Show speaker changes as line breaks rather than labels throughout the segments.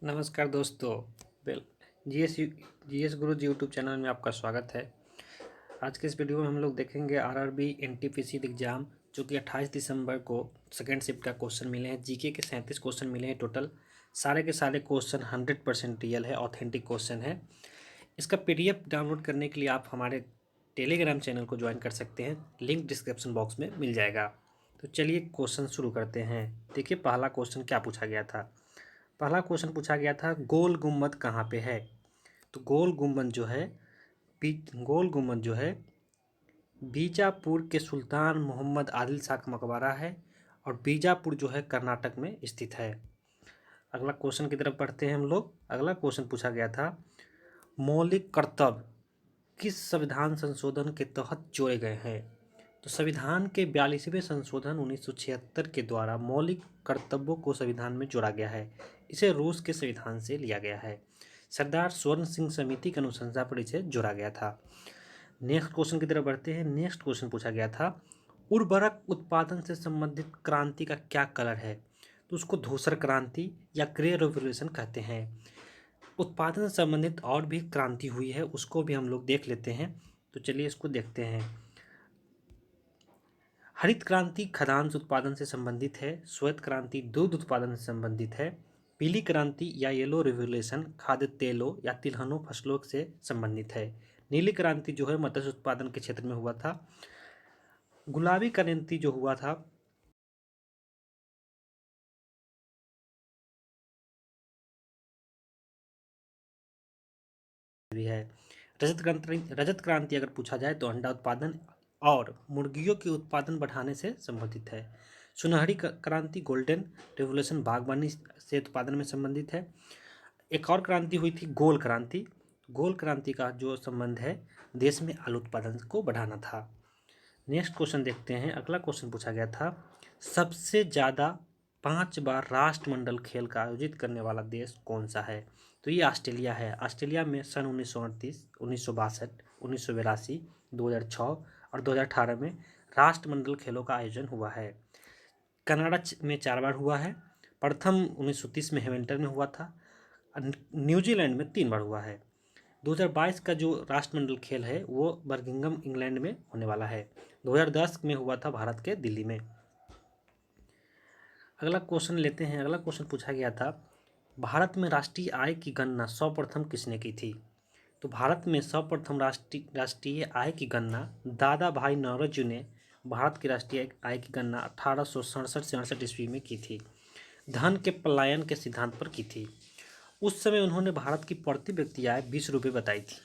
नमस्कार दोस्तों। Well GS गुरु जी YouTube channel में आपका स्वागत है। आज के इस वीडियो में हम लोग देखेंगे आरआरबी एनटीपीसी एग्ज़ाम जो कि 28 दिसंबर को सेकेंड शिफ्ट का क्वेश्चन मिले हैं। जीके के 37 क्वेश्चन मिले हैं टोटल। सारे के सारे क्वेश्चन 100% रियल है, ऑथेंटिक क्वेश्चन है। इसका पीडीएफ डाउनलोड करने के लिए आप हमारे टेलीग्राम चैनल को ज्वाइन कर सकते हैं, लिंक डिस्क्रिप्शन बॉक्स में मिल जाएगा। तो चलिए क्वेश्चन शुरू करते हैं। देखिए पहला क्वेश्चन क्या पूछा गया था। पहला क्वेश्चन पूछा गया था गोल गुम्बद कहाँ पे है। तो गोल गुम्बद जो है बीजापुर के सुल्तान मोहम्मद आदिल शाह का मकबरा है और बीजापुर जो है कर्नाटक में स्थित है। अगला क्वेश्चन की तरफ बढ़ते हैं हम लोग। अगला क्वेश्चन पूछा गया था मौलिक कर्तव्य किस संविधान संशोधन के तहत जोड़े गए हैं। तो संविधान के 42वें संशोधन 1976 के द्वारा मौलिक कर्तव्यों को संविधान में जोड़ा गया है। इसे रूस के संविधान से लिया गया है। सरदार स्वर्ण सिंह समिति की अनुशंसा पर इसे जोड़ा गया था। नेक्स्ट क्वेश्चन की तरफ बढ़ते हैं। नेक्स्ट क्वेश्चन पूछा गया था उर्वरक उत्पादन से संबंधित क्रांति का क्या कलर है। तो उसको धूसर क्रांति या ग्रे रेवोल्यूशन कहते हैं। उत्पादन से संबंधित और भी क्रांति हुई है, उसको भी हम लोग देख लेते हैं। तो चलिए इसको देखते हैं। हरित क्रांति खदान उत्पादन से संबंधित है। श्वेत क्रांति दूध उत्पादन से संबंधित है। पीली क्रांति या येलो रिवोल्यूशन खाद्य तेलों या तिलहनों फसलों से संबंधित है। नीली क्रांति जो है मत्स्य उत्पादन के क्षेत्र में हुआ था। गुलाबी क्रांति जो हुआ था भी है। रजत क्रांति अगर पूछा जाए तो अंडा उत्पादन और मुर्गियों के उत्पादन बढ़ाने से संबंधित है। सुनहरी क्रांति गोल्डन रेवोल्यूशन बागवानी से उत्पादन में संबंधित है। एक और क्रांति हुई थी गोल क्रांति। गोल क्रांति का जो संबंध है देश में आलू उत्पादन को बढ़ाना था। नेक्स्ट क्वेश्चन देखते हैं। अगला क्वेश्चन पूछा गया था सबसे ज़्यादा 5 बार राष्ट्रमंडल खेल का आयोजित करने वाला देश कौन सा है। तो ये ऑस्ट्रेलिया है। ऑस्ट्रेलिया में सन 1938, 1962, 1982, 2006 और 2018 में राष्ट्रमंडल खेलों का आयोजन हुआ है। कनाडा में 4 बार हुआ है। प्रथम 1930 में हैमिल्टन में हुआ था। न्यूजीलैंड में 3 बार हुआ है। 2022 का जो राष्ट्रमंडल खेल है वो बर्मिंघम इंग्लैंड में होने वाला है। 2010 में हुआ था भारत के दिल्ली में। अगला क्वेश्चन लेते हैं। अगला क्वेश्चन पूछा गया था भारत में राष्ट्रीय आय की गणना सर्वप्रथम किसने की थी। तो भारत में सर्वप्रथम राष्ट्रीय आय की गणना दादा भाई नौरोजी ने भारत की राष्ट्रीय आय की गणना 1867 से 68 ईस्वी में की थी। धन के पलायन के सिद्धांत पर की थी। उस समय उन्होंने भारत की प्रति व्यक्ति आय 20 रुपये बताई थी।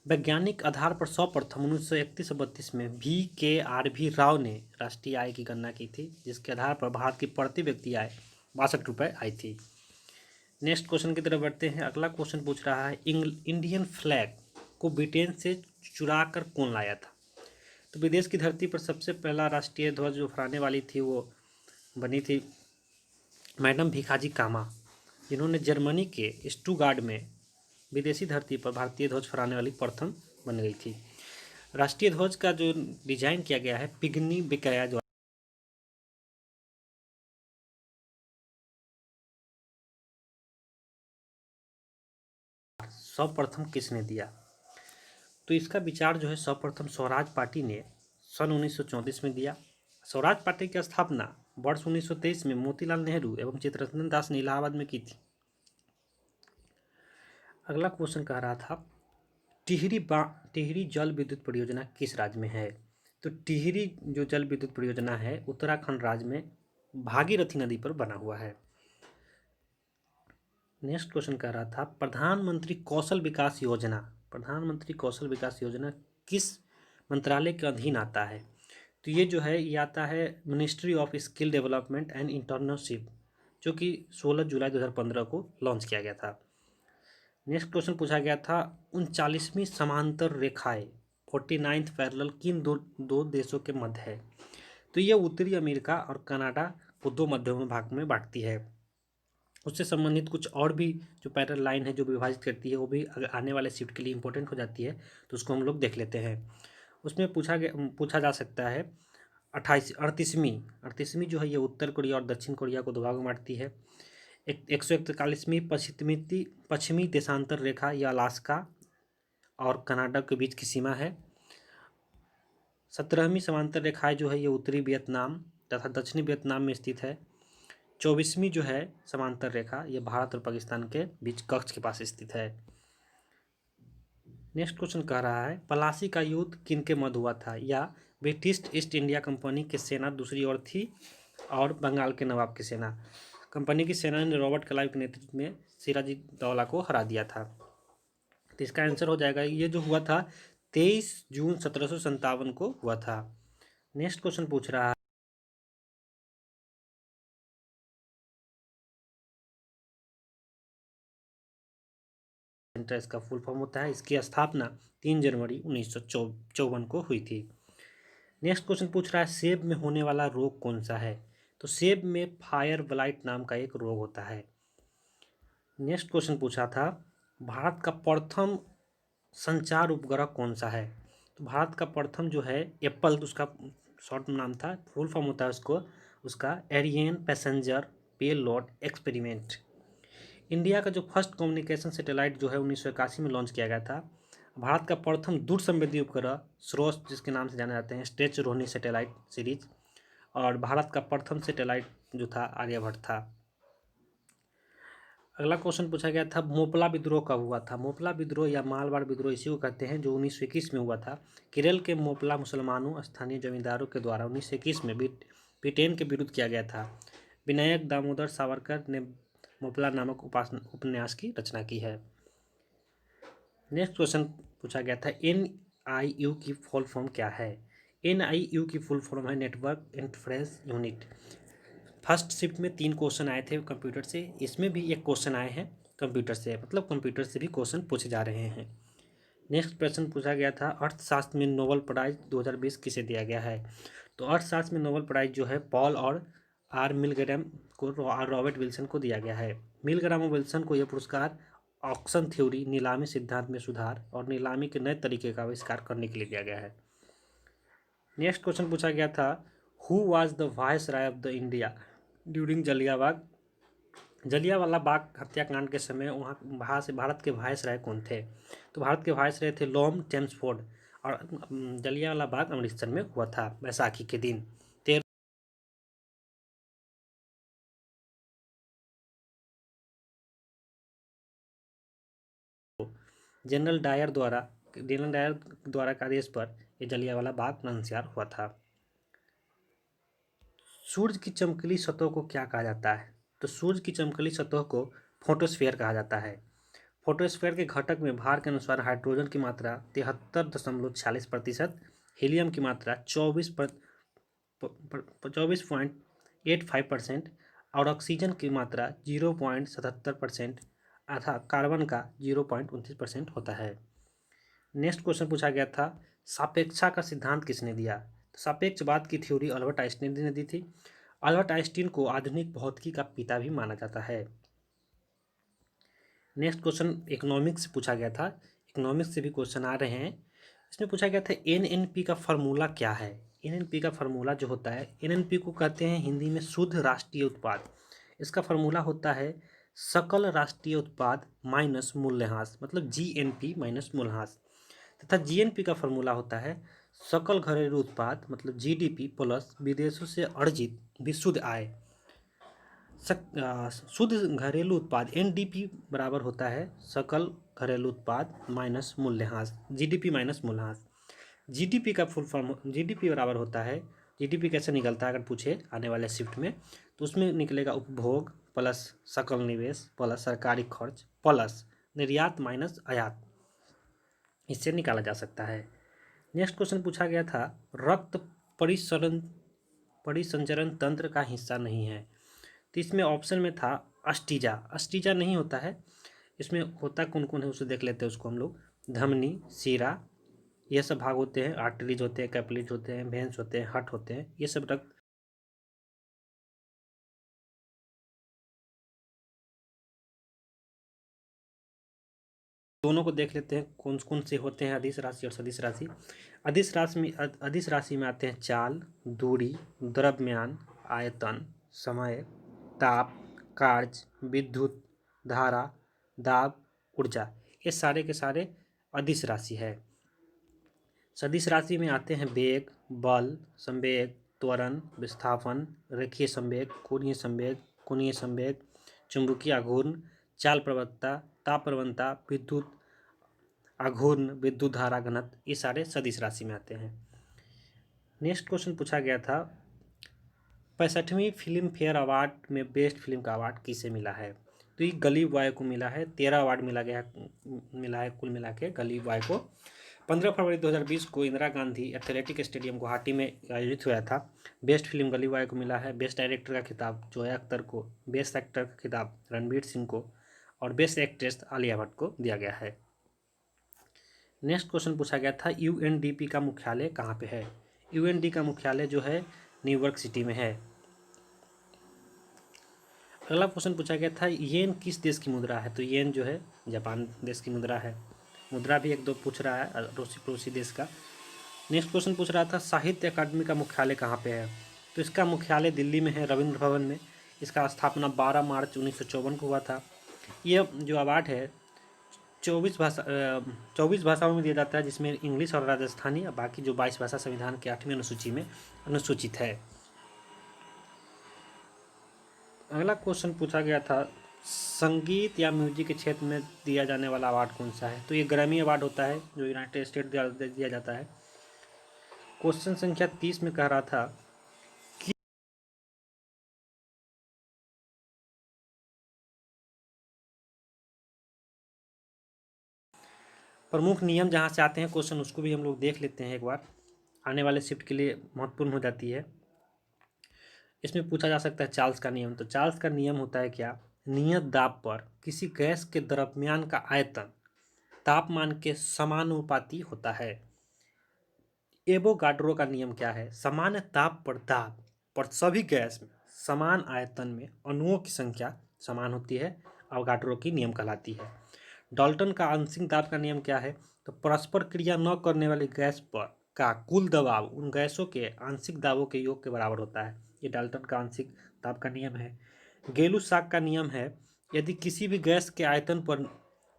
वैज्ञानिक आधार पर सर्वप्रथम 1931-32 में V.K.R.V. राव ने राष्ट्रीय आय की गणना की थी, जिसके आधार पर भारत की प्रति व्यक्ति आय 62 रुपये आई थी। नेक्स्ट क्वेश्चन की तरफ बढ़ते हैं। अगला क्वेश्चन पूछ रहा है इंडियन फ्लैग को ब्रिटेन से चुरा कर कौन लाया था। तो विदेश की धरती पर सबसे पहला राष्ट्रीय ध्वज जो फहराने वाली थी वो बनी थी मैडम भिखाजी कामा, जिन्होंने जर्मनी के स्टुगार्ड में विदेशी धरती पर भारतीय ध्वज फहराने वाली प्रथम बन गई थी। राष्ट्रीय ध्वज का जो डिजाइन किया गया है पिग्नी बेकया द्वारा सर्वप्रथम किसने दिया। तो इसका विचार जो है सर्वप्रथम स्वराज पार्टी ने सन 1934 में दिया। स्वराज पार्टी की स्थापना वर्ष 1923 में मोतीलाल नेहरू एवं चित्तरंजन दास ने इलाहाबाद में की थी। अगला क्वेश्चन कह रहा था टिहरी जल विद्युत परियोजना किस राज्य में है। तो टिहरी जो जल विद्युत परियोजना है उत्तराखंड राज्य में भागीरथी नदी पर बना हुआ है। नेक्स्ट क्वेश्चन कह रहा था प्रधानमंत्री कौशल विकास योजना किस मंत्रालय के अधीन आता है। तो ये जो है ये आता है ministry of skill development and internship, जो कि 16 जुलाई 2015 को लॉन्च किया गया था। नेक्स्ट क्वेश्चन पूछा गया था 39वीं समांतर रेखाएं 49th पैरेलल किन दो देशों के मध्य है। तो ये उत्तरी अमेरिका और कनाडा को दो मध्यों भाग में बांटती है। उससे संबंधित कुछ और भी जो पैरेलल लाइन है जो विभाजित करती है वो भी अगर आने वाले शिफ्ट के लिए इंपॉर्टेंट हो जाती है, तो उसको हम लोग देख लेते हैं। उसमें पूछा जा सकता है 28 38वीं जो है ये उत्तर कोरिया और दक्षिण कोरिया को दो भाग में बांटती है। 141वीं पश्चिमी देशांतर रेखा या अलास्का और कनाडा के बीच की सीमा है। 17वीं समांतर रेखाएं जो है ये उत्तरी वियतनाम तथा दक्षिणी वियतनाम में स्थित है। 24वीं जो है समांतर रेखा ये भारत और पाकिस्तान के बीच कच्छ के पास स्थित है। नेक्स्ट क्वेश्चन कह रहा है पलासी का युद्ध किन के मध्य हुआ था? या ब्रिटिश ईस्ट इंडिया कंपनी की सेना दूसरी ओर थी और बंगाल के नवाब की सेना। कंपनी की सेना ने रॉबर्ट क्लाइव के नेतृत्व में सिराजुद्दौला को हरा दिया था। तो इसका आंसर हो जाएगा ये जो हुआ था 23 जून 1757 को हुआ था। नेक्स्ट क्वेश्चन पूछ रहा है इसका फुल फॉर्म होता है। इसकी स्थापना 3 जनवरी 1954 को हुई थी। नेक्स्ट क्वेश्चन पूछ रहा है सेब में होने वाला रोग कौन सा है? तो सेब में फायर ब्लाइट नाम का एक रोग होता है। नेक्स्ट क्वेश्चन पूछा था भारत का प्रथम संचार उपग्रह कौन सा है? तो भारत का प्रथम जो है एप्पल उसका शॉर्ट नाम था, फुल फॉर्म होता है उसका Ariane passenger payload experiment. India का जो फर्स्ट कम्युनिकेशन सैटेलाइट जो है 1981 में लॉन्च किया गया था। भारत का प्रथम दूरसंवेदी उपग्रह स्रोत जिसके नाम से जाने जाते हैं स्ट्रेच रोहनी सैटेलाइट सीरीज। और भारत का प्रथम सैटेलाइट जो था आर्यभट्ट था। अगला क्वेश्चन पूछा गया था मोपला विद्रोह कब हुआ था? मोपला विद्रोह या मालवाड़ विद्रोह इसी को कहते हैं जो 1921 में हुआ था। केरल के मोपला मुसलमानों स्थानीय जमींदारों के द्वारा 1921 में ब्रिटेन के विरुद्ध किया गया था। विनायक दामोदर सावरकर ने मोपला नामक उपन्यास की रचना की है। नेक्स्ट क्वेश्चन पूछा गया था NIU की फुल फॉर्म क्या है? NIU की फुल फॉर्म है network interference unit. First shift में 3 क्वेश्चन आए थे कंप्यूटर से, इसमें भी 1 क्वेश्चन आए हैं कंप्यूटर से, मतलब कंप्यूटर से भी क्वेश्चन पूछे जा रहे हैं। नेक्स्ट प्रश्न पूछा गया था अर्थशास्त्र में नोबेल प्राइज 2020 किसे दिया गया है? तो अर्थशास्त्र में नोबेल प्राइज जो है पॉल और R मिलग्राम को रॉबर्ट विल्सन को दिया गया है। मिलग्राम और विल्सन को यह पुरस्कार ऑक्शन थ्योरी, नीलामी सिद्धांत में सुधार और नीलामी के नए तरीके का आविष्कार करने के लिए दिया गया है। नेक्स्ट क्वेश्चन पूछा गया था who was the viceroy of the India during Jallianwala Bagh हत्याकांड के समय वहाँ से भारत के वायसराय कौन थे? तो भारत के वायसराय थे लॉर्ड चेम्सफोर्ड। और जलियांवाला बाग अमृतसर में हुआ था बैसाखी के दिन। जनरल डायर द्वारा के आदेश पर यह जलियांवाला बाग नरसंहार हुआ था। सूर्य की चमकीली सतह को क्या कहा जाता है? तो सूर्य की चमकीली सतह को फोटोस्फीयर कहा जाता है। फोटोस्फीयर के घटक में भार के अनुसार हाइड्रोजन की मात्रा 73.46%, हीलियम की मात्रा 24.85% और ऑक्सीजन की मात्रा 0.77% तथा कार्बन का 0.29% होता है। नेक्स्ट क्वेश्चन पूछा गया था सापेक्षा का सिद्धांत किसने दिया? तो सापेक्षवाद की थ्योरी अल्बर्ट आइंस्टीन ने दी थी। अल्बर्ट आइंस्टीन को आधुनिक भौतिकी का पिता भी माना जाता है। नेक्स्ट क्वेश्चन इकोनॉमिक्स से पूछा गया था। इकोनॉमिक्स से भी क्वेश्चन आ रहे हैं। इसमें पूछा गया था NNP का फार्मूला क्या है? NNP का फार्मूला जो होता है, NNP को कहते हैं हिंदी में शुद्ध राष्ट्रीय उत्पाद। इसका फार्मूला होता है सकल राष्ट्रीय उत्पाद माइनस मूल्यह्रास, मतलब GNP माइनस मूल्यह्रास। तथा GNP का फार्मूला होता है सकल घरेलू उत्पाद, मतलब GDP प्लस विदेशों से अर्जित विशुद्ध आय। शुद्ध घरेलू उत्पाद NDP बराबर होता है सकल घरेलू उत्पाद माइनस मूल्यह्रास, GDP माइनस मूल्यह्रास। GDP का फुल फॉर्म GDP बराबर होता है, GDP कैसे निकलता है अगर पूछे आने वाले शिफ्ट में, तो उसमें निकलेगा उपभोग प्लस सकल निवेश प्लस सरकारी खर्च प्लस निर्यात माइनस आयात, इससे निकाला जा सकता है। नेक्स्ट क्वेश्चन पूछा गया था रक्त परिसंचरण तंत्र का हिस्सा नहीं है। तो इसमें ऑप्शन में था अष्टिजा। अष्टिजा नहीं होता है। इसमें होता कौन कौन है उसे देख लेते हैं उसको हम लोग। धमनी, सीरा, ये सब भाग होते हैं। आर्टरीज होते हैं, कैपिलरीज होते हैं, वेन्स होते हैं, हट होते हैं, ये सब रक्त दोनों को देख लेते हैं कौन कौन से होते हैं अदिश राशि और सदिश राशि। अदिश राशि में आते हैं चाल, दूरी, द्रव्यमान, आयतन, समय, ताप, कार्य, विद्युत धारा, दाब, ऊर्जा, ये सारे के सारे अदिश राशि है। सदिश राशि में आते हैं वेग, बल, संवेग, त्वरण, विस्थापन, रेखीय संवेग, कोणीय संवेग, चुंबकीय आघूर्ण, चाल प्रवणता, ताप प्रवणता, विद्युत आघूर्ण, विद्युत धारा घनत्व, ये सारे सदिश राशि में आते हैं। नेक्स्ट क्वेश्चन पूछा गया था 65वीं फिल्म फेयर अवार्ड में बेस्ट फिल्म का अवार्ड किसे मिला है? तो ये गली बॉय को मिला है। 13 अवार्ड मिला है कुल मिला के गली बॉय को। 15 फरवरी 2020 को इंदिरा गांधी एथलेटिक स्टेडियम गुवाहाटी में आयोजित हुआ था। बेस्ट फिल्म गली बॉय को मिला है। बेस्ट डायरेक्टर का खिताब जोया अख्तर को, बेस्ट एक्टर का खिताब रणवीर सिंह को और बेस्ट एक्ट्रेस आलिया भट्ट को दिया गया है। नेक्स्ट क्वेश्चन पूछा गया था यूएनडीपी का मुख्यालय कहाँ पे है? यूएनडी का मुख्यालय जो है न्यूयॉर्क सिटी में है। अगला क्वेश्चन पूछा गया था येन किस देश की मुद्रा है? तो येन जो है जापान देश की मुद्रा है। मुद्रा भी एक दो पूछ रहा है अड़ोसी पड़ोसी देश का। नेक्स्ट क्वेश्चन पूछ रहा था साहित्य अकादमी का मुख्यालय कहाँ पे है? तो इसका मुख्यालय दिल्ली में है, रविंद्र भवन में। इसका स्थापना 12 मार्च 1954 को हुआ था। यह जो अवार्ड है 24 भाषाओं में दिया जाता है, जिसमें इंग्लिश और राजस्थानी और बाकी जो 22 भाषा संविधान की 8वीं अनुसूची में अनुसूचित है। अगला क्वेश्चन पूछा गया था संगीत या म्यूजिक के क्षेत्र में दिया जाने वाला अवार्ड कौन सा है? तो ये ग्रैमी अवार्ड होता है जो यूनाइटेड स्टेट दिया जाता है। क्वेश्चन संख्या 30 में कह रहा था कि प्रमुख नियम जहाँ से आते हैं क्वेश्चन उसको भी हम लोग देख लेते हैं एक बार, आने वाले शिफ्ट के लिए महत्वपूर्ण हो जाती है। इसमें पूछा जा सकता है चार्ल्स का नियम। तो चार्ल्स का नियम होता है क्या? नियत दाब पर किसी गैस के द्रव्यमान का आयतन तापमान के समानुपाती होता है। एवोगाड्रो का नियम क्या है? सामान्य ताप पर सभी गैस में समान आयतन में अणुओं की संख्या समान होती है, एवोगाड्रो की नियम कहलाती है। डाल्टन का आंशिक दाब का नियम क्या है? तो परस्पर क्रिया न करने वाली गैस पर का कुल दबाव उन गैसों के आंशिक दाबों के योग के बराबर होता है। ये डाल्टन का आंशिक दाब का नियम है। गेलू-साक का नियम है यदि किसी भी गैस के आयतन पर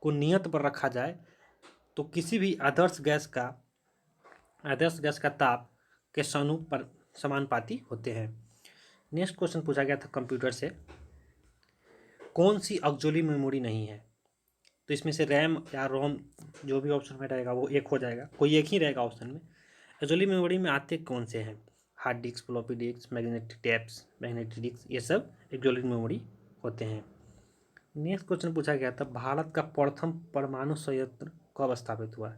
को नियत पर रखा जाए तो किसी भी आदर्श गैस का ताप के समानुपाती होते हैं। नेक्स्ट क्वेश्चन पूछा गया था कंप्यूटर से कौन सी ऑक्सिलरी मेमोरी नहीं है? तो इसमें से रैम या रोम जो भी ऑप्शन में रहेगा वो एक हो जाएगा, कोई एक ही रहेगा ऑप्शन में। ऑक्सिलरी मेमोरी में आते कौन से हैं? Hard disk, floppy disk, magnetic tapes, magnetic disk, ये सब ऑक्सिलरी मेमोरी होते हैं। नेक्स्ट क्वेश्चन पूछा गया था भारत का प्रथम परमाणु संयंत्र कब स्थापित हुआ?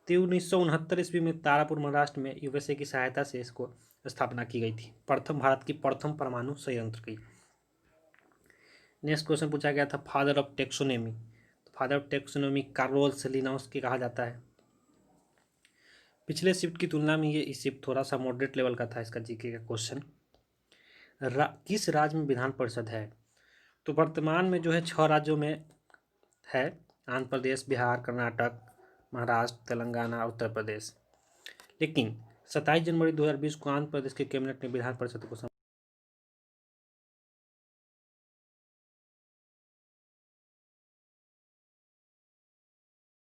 तो 1969 ईस्वी में तारापुर महाराष्ट्र में यूएसए की सहायता से इसको स्थापना की गई थी, भारत की प्रथम परमाणु संयंत्र की। नेक्स्ट क्वेश्चन पूछा गया था फादर ऑफ टेक्सोनोमी। तो फादर ऑफ टेक्सोनोमी कार्ल लिनोव्स्की कहा जाता है। पिछले शिफ्ट की तुलना में ये इस शिफ्ट थोड़ा सा मॉडरेट लेवल का था इसका जीके का क्वेश्चन। किस राज्य में विधान परिषद है? तो वर्तमान में जो है 6 राज्यों में है, आंध्र प्रदेश, बिहार, कर्नाटक, महाराष्ट्र, तेलंगाना, उत्तर प्रदेश। लेकिन 27 जनवरी 2020 को आंध्र प्रदेश के कैबिनेट ने विधान परिषद को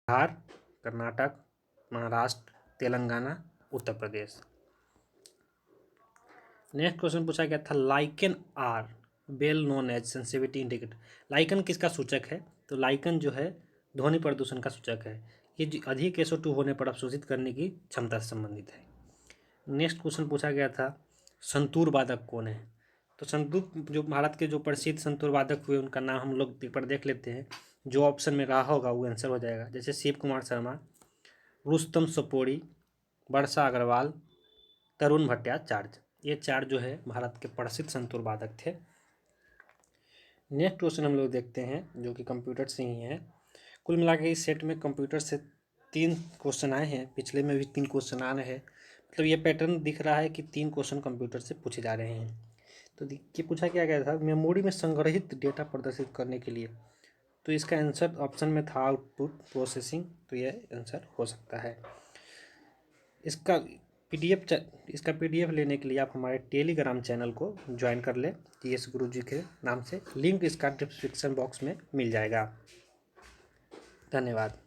बिहार, कर्नाटक, महाराष्ट्र, तेलंगाना, उत्तर प्रदेश। नेक्स्ट क्वेश्चन पूछा गया था lichens are well known as sensitivity indicator. Lichen किसका सूचक है? तो लाइकन जो है ध्वनि प्रदूषण का सूचक है। ये अधिक SO2 होने पर अवशोषित करने की क्षमता से संबंधित है। नेक्स्ट क्वेश्चन पूछा गया था संतूर वादक कौन है? तो संतूर जो भारत के जो प्रसिद्ध संतूर वादक हुए उनका नाम हम लोग पर देख लेते हैं। जो ऑप्शन में रहा होगा वो आंसर हो जाएगा, जैसे शिव कुमार शर्मा, रुस्तम सपोरी, वर्षा अग्रवाल, तरुण भट्टाचार्य। ये 4 जो है भारत के प्रसिद्ध संतूर वादक थे। नेक्स्ट क्वेश्चन हम लोग देखते हैं जो कि कंप्यूटर से ही है। कुल मिला के इस सेट में कंप्यूटर से 3 क्वेश्चन आए हैं, पिछले में भी 3 क्वेश्चन आ रहे हैं। मतलब ये पैटर्न दिख रहा है कि 3 क्वेश्चन कंप्यूटर से पूछे जा रहे हैं। तो ये पूछा क्या गया था मेमोरी में संग्रहित डेटा प्रदर्शित करने के लिए। तो इसका आंसर ऑप्शन में था आउटपुट प्रोसेसिंग, तो ये आंसर हो सकता है। इसका पीडीएफ इसका पीडीएफ लेने के लिए आप हमारे टेलीग्राम चैनल को ज्वाइन कर लें, TS गुरुजी के नाम से। लिंक इसका डिस्क्रिप्शन बॉक्स में मिल जाएगा। धन्यवाद।